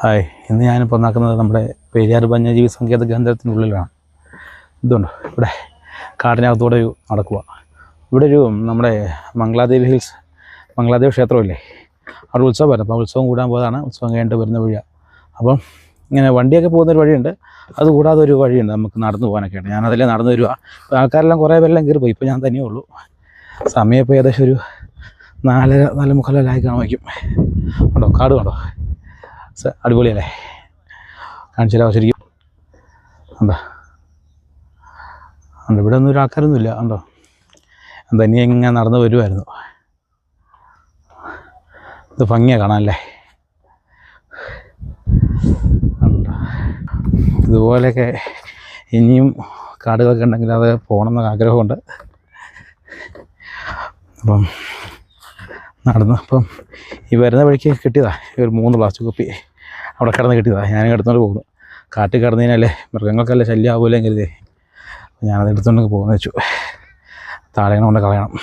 Hi, ഇന്ന് ഞാനിപ്പോൾ നടക്കുന്നത് നമ്മുടെ പെരിയാർ വന്യജീവി സങ്കേത കേന്ദ്രത്തിനുള്ളിലാണ്. ഇതുണ്ട് ഇവിടെ കാടിനകത്തൂടെ നടക്കുക. ഇവിടെ നമ്മുടെ മംഗളാദേവി ഹിൽസ്, മംഗളാദേവി ക്ഷേത്രമില്ലേ, അവിടെ ഉത്സവമായിരുന്നു. അപ്പോൾ ഉത്സവം കൂടാൻ പോയതാണ്. ഉത്സവം കഴിഞ്ഞിട്ട് വരുന്ന വഴിയാണ്. അപ്പം ഇങ്ങനെ വണ്ടിയൊക്കെ പോകുന്നൊരു വഴിയുണ്ട്. അതുകൂടാതെ ഒരു വഴിയുണ്ട് നമുക്ക് നടന്നു പോകാനൊക്കെ ഉണ്ട്. ഞാനതിലേ നടന്നു വരിക. ആൾക്കാരെല്ലാം കുറേ പേരെല്ലാം കയറി പോയി. ഇപ്പോൾ ഞാൻ തനിയേ ഉള്ളൂ. സമയം ഇപ്പോൾ ഏകദേശം ഒരു 4:45 കാണുമായിരിക്കും. കണ്ടോ കാട് കണ്ടോ, അടിപൊളിയല്ലേ? കാണിച്ചു തരാം ശരിക്കും. ഉണ്ടോ ഉണ്ടോ, ഇവിടെ ഒന്നും ഒരു ആൾക്കാരൊന്നുമില്ല. ഉണ്ടോ, തനിയെ ഇങ്ങനെ നടന്നു വരുമായിരുന്നു. ഇത് ഭംഗിയാണ് കാണാനല്ലേ? ഉണ്ടോ, ഇതുപോലെയൊക്കെ ഇനിയും കാടുകളൊക്കെ ഉണ്ടെങ്കിൽ അത് പോകണമെന്ന് ആഗ്രഹമുണ്ട്. അപ്പം ഈ വരുന്ന വഴിക്ക് കിട്ടിയതാണ് ഒരു 3 പ്ലാസ്റ്റിക് കുപ്പി. അവിടെ കിടന്ന് കിട്ടിയതാണ്. ഞാൻ എടുത്തുകൊണ്ട് പോകുന്നു. കാട്ടിൽ കിടന്നു കഴിഞ്ഞാലേ മൃഗങ്ങൾക്കല്ലേ ശല്യം ആവുമല്ലോ കരുതി ഞാനത് എടുത്തുകൊണ്ട് പോകുന്നു വെച്ചു. താഴെ കൊണ്ട് കളയണം.